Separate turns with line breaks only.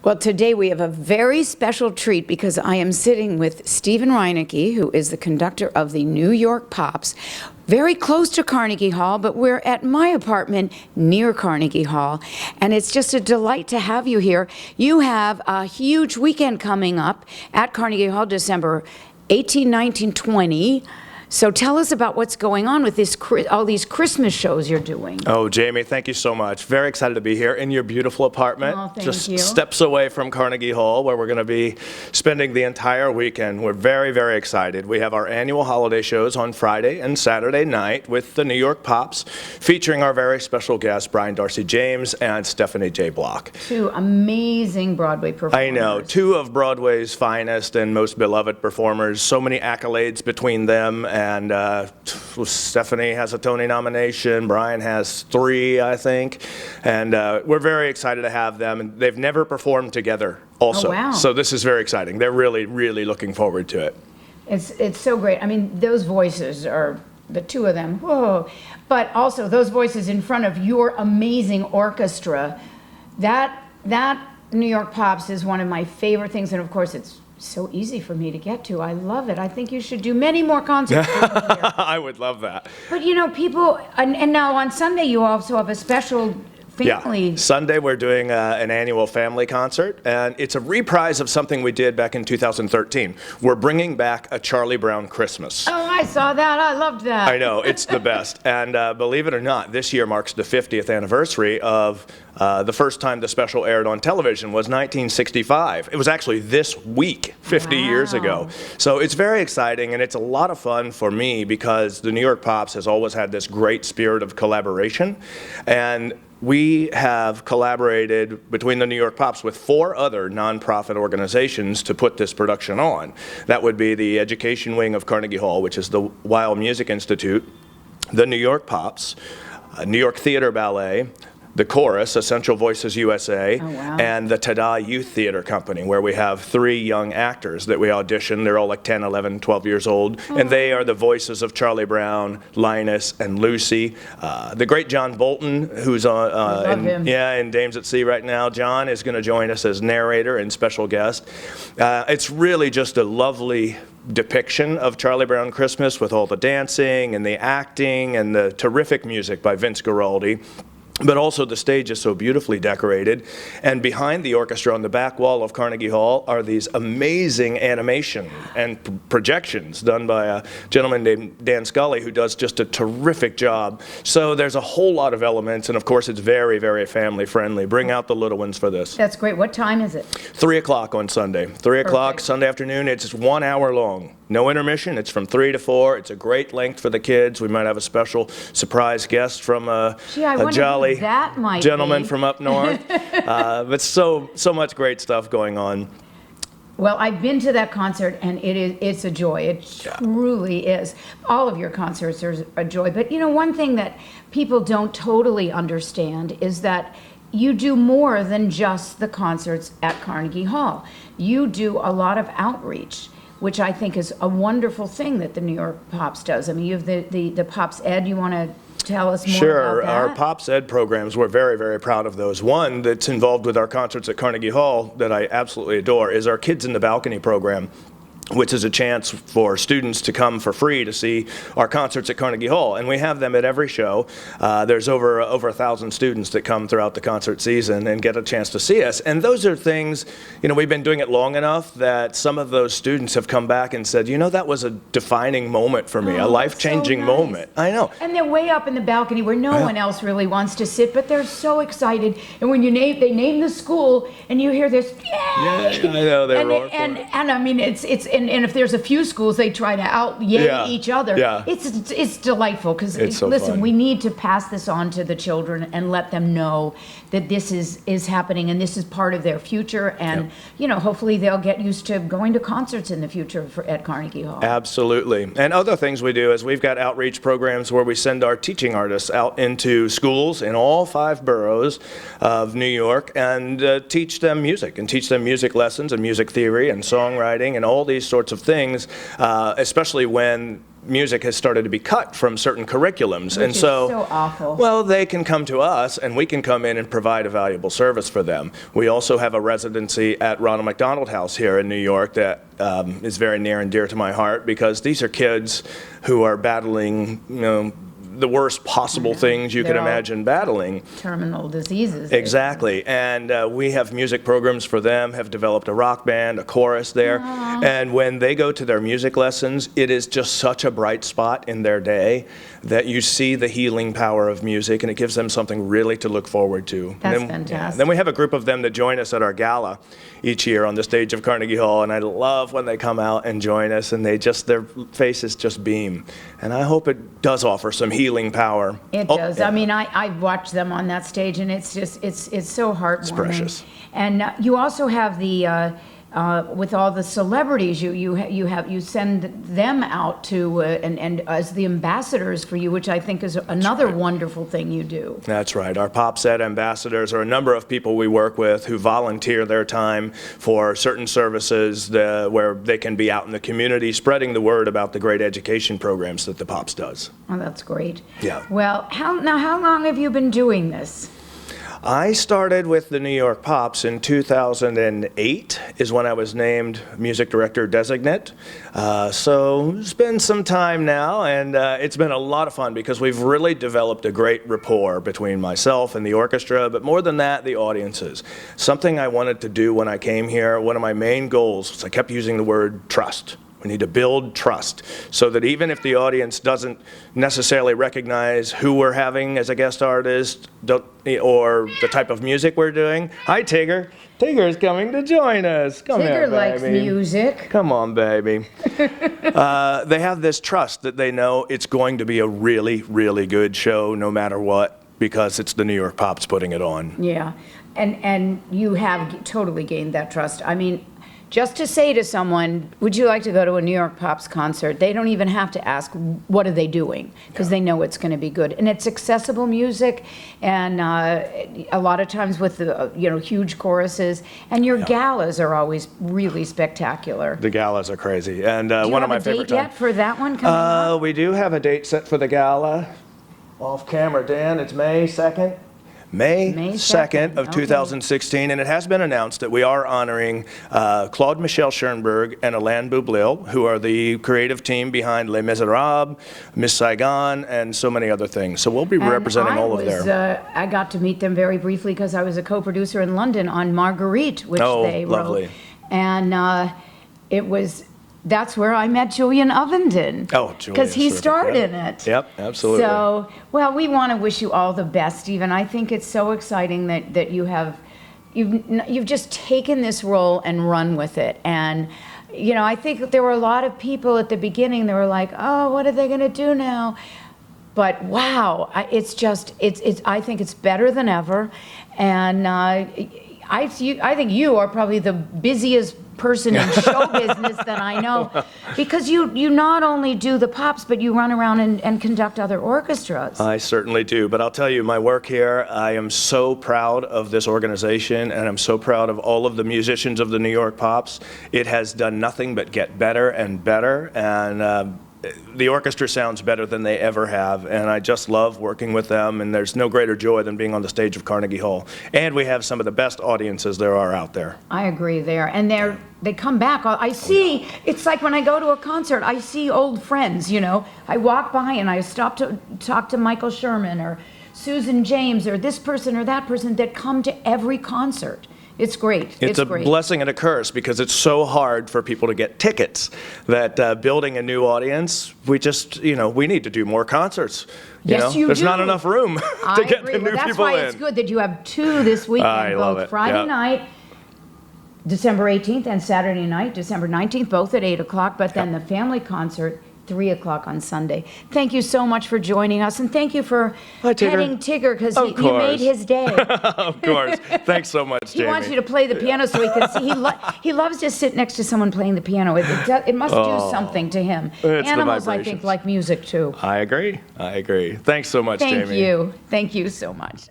Well, today we have a very special treat because I am sitting with Stephen Reineke, who is the conductor of the New York Pops, very close to Carnegie Hall, but we're at my apartment near Carnegie Hall, and it's just a delight to have you here. You have a huge weekend coming up at Carnegie Hall, December 18, 19, 20. So tell us about what's going on with this, all these Christmas shows you're doing.
Oh, Jamie, thank you so much. Very excited to be here in your beautiful apartment.
Oh, thank
just
you.
Steps away from Carnegie Hall, where we're going to be spending the entire weekend. We're very, very excited. We have our annual holiday shows on Friday and Saturday night with the New York Pops, featuring our very special guests, Brian Darcy James and Stephanie J. Block.
Two amazing Broadway performers.
I know, two of Broadway's finest and most beloved performers. So many accolades between them. And Stephanie has a Tony nomination. Brian has 3, I think. And we're very excited to have them. And they've never performed together also.
Oh, wow.
So this is very exciting. They're really, really looking forward to it.
It's so great. I mean, those voices are, the two of them, whoa. But also those voices in front of your amazing orchestra. That New York Pops is one of my favorite things. And of course, it's so easy for me to get to. I love it. I think you should do many more concerts here.
I would love that.
But you know, people, and now on Sunday you also have a special family.
Yeah. Sunday we're doing an annual family concert, and it's a reprise of something we did back in 2013. We're bringing back a Charlie Brown Christmas.
Oh, I saw that. I loved that.
I know, it's the best. And believe it or not, this year marks the 50th anniversary of the first time the special aired on television was 1965. It was actually this week, 50 years ago. So it's very exciting, and it's a lot of fun for me because the New York Pops has always had this great spirit of collaboration. And we have collaborated between the New York Pops with 4 other nonprofit organizations to put this production on. That would be the education wing of Carnegie Hall, which is the Weill Music Institute, the New York Pops, New York Theater Ballet, the Chorus, Essential Voices USA,
oh, wow.
and the Tada Youth Theater Company, where we have 3 young actors that we audition. They're all like 10, 11, 12 years old, and they are the voices of Charlie Brown, Linus, and Lucy. The great John Bolton, who's on in Dames at Sea right now. John is going to join us as narrator and special guest. It's really just a lovely depiction of Charlie Brown Christmas with all the dancing and the acting and the terrific music by Vince Guaraldi. But also the stage is so beautifully decorated, and behind the orchestra on the back wall of Carnegie Hall are these amazing animation and projections done by a gentleman named Dan Scully, who does just a terrific job. So there's a whole lot of elements, and of course it's very, very family friendly. Bring out the little ones for this.
That's great. What time is it?
3 o'clock on Sunday. 3 o'clock Sunday afternoon. It's 1 hour long. No intermission. It's from 3 to 4. It's a great length for the kids. We might have a special surprise guest from a jolly gentleman from up north. But so much great stuff going on.
Well, I've been to that concert, and it's a joy. It truly is. All of your concerts are a joy. But you know, one thing that people don't totally understand is that you do more than just the concerts at Carnegie Hall. You do a lot of outreach, which I think is a wonderful thing that the New York Pops does. I mean, you have the Pops Ed. You want to tell us more
Sure.
about that?
Our Pops Ed programs, we're very, very proud of those. One that's involved with our concerts at Carnegie Hall that I absolutely adore is our Kids in the Balcony program, which is a chance for students to come for free to see our concerts at Carnegie Hall. And we have them at every show. There's over 1,000 students that come throughout the concert season and get a chance to see us. And those are things, you know, we've been doing it long enough that some of those students have come back and said, you know, that was a defining moment for me, a life-changing moment. I know.
And they're way up in the balcony where no one else really wants to sit, but they're so excited. And when they name the school and you hear this, yay!
Yeah, I know, they roar for it.
And I mean, it's and if there's a few schools, they try to out-yay each other.
Yeah.
It's delightful because,
so
listen,
fun.
we need to pass this on to the children and let them know that this is happening and this is part of their future. And, you know, hopefully they'll get used to going to concerts in the future at Carnegie Hall.
Absolutely. And other things we do is we've got outreach programs where we send our teaching artists out into schools in all 5 boroughs of New York and teach them music lessons and music theory and songwriting and all these sorts of things, especially when music has started to be cut from certain curriculums.
Which is so awful.
Well, they can come to us, and we can come in and provide a valuable service for them. We also have a residency at Ronald McDonald House here in New York that is very near and dear to my heart, because these are kids who are battling, the worst possible things you can imagine battling.
Terminal diseases.
Exactly. And we have music programs for them, have developed a rock band, a chorus there. And when they go to their music lessons, it is just such a bright spot in their day that you see the healing power of music, and it gives them something really to look forward to.
That's fantastic.
Then we have a group of them that join us at our gala each year on the stage of Carnegie Hall, and I love when they come out and join us, and their faces just beam. And I hope it does offer some healing power.
It does. I mean, I've watched them on that stage, and it's just, it's so heartwarming.
It's precious.
And you also have the, with all the celebrities, you send them out to, and as the ambassadors for you, which I think is another wonderful thing you do.
That's right. Our Pops Ed ambassadors are a number of people we work with who volunteer their time for certain services where they can be out in the community spreading the word about the great education programs that the Pops does.
Oh, that's great.
Yeah.
Well, how long have you been doing this?
I started with the New York Pops in 2008 is when I was named music director designate. So it's been some time now, and it's been a lot of fun because we've really developed a great rapport between myself and the orchestra, but more than that, the audiences. Something I wanted to do when I came here, one of my main goals was I kept using the word trust. We need to build trust so that even if the audience doesn't necessarily recognize who we're having as a guest artist or the type of music we're doing. Hi, Tigger. Tigger's coming to join us. Come here,
Tigger
baby.
likes music.
Come on, baby. They have this trust that they know it's going to be a really, really good show no matter what, because it's the New York Pops putting it on.
Yeah, and you have totally gained that trust. I mean, just to say to someone, would you like to go to a New York Pops concert? They don't even have to ask, what are they doing? Because they know it's going to be good. And it's accessible music, and a lot of times with the huge choruses. And your galas are always really spectacular.
The galas are crazy. And
Do you
one of my
have a
favorite
date yet for that one coming up?
We do have a date set for the gala. Off camera, Dan, it's May 2nd. May 2nd of 2016, and it has been announced that we are honoring Claude Michel Schoenberg and Alain Boublil, who are the creative team behind Les Miserables, Miss Saigon, and so many other things. So we'll be representing all of their.
I got to meet them very briefly because I was a co-producer in London on Marguerite, which they wrote.
Lovely.
And that's where I met Julian Ovenden.
Oh, Julian.
Because he starred in it.
Yep, absolutely.
So, well, we want to wish you all the best, Stephen. I think it's so exciting that you've just taken this role and run with it. And, I think there were a lot of people at the beginning that were like, oh, what are they going to do now? But wow, I think it's better than ever. And I think you are probably the busiest person in show business that I know, because you not only do the Pops, but you run around and conduct other orchestras.
I certainly do, but I'll tell you, my work here, I am so proud of this organization, and I'm so proud of all of the musicians of the New York Pops. It has done nothing but get better and better, and the orchestra sounds better than they ever have, and I just love working with them, and there's no greater joy than being on the stage of Carnegie Hall. And we have some of the best audiences there are out there.
I agree there. And they come back. I see, it's like when I go to a concert, I see old friends, I walk by and I stop to talk to Michael Sherman or Susan James or this person or that person that come to every concert. It's great.
It's a blessing and a curse because it's so hard for people to get tickets that building a new audience, we just, we need to do more concerts.
Yes, you
There's
do.
not enough room to get the new people in.
That's why it's good that you have two this weekend,
I love
both
it.
Friday night, December 18th, and Saturday night, December 19th, both at 8 o'clock, but then the family concert, 3 o'clock on Sunday. Thank you so much for joining us, and thank you for petting Tigger, because you made his day.
Of course. Thanks so much, Jamie.
He wants you to play the piano so he can see. He loves to sit next to someone playing the piano. It must do something to him.
It's
Animals, I think, like music too.
I agree. Thanks so much, Jamie.
Thank you. Thank you so much.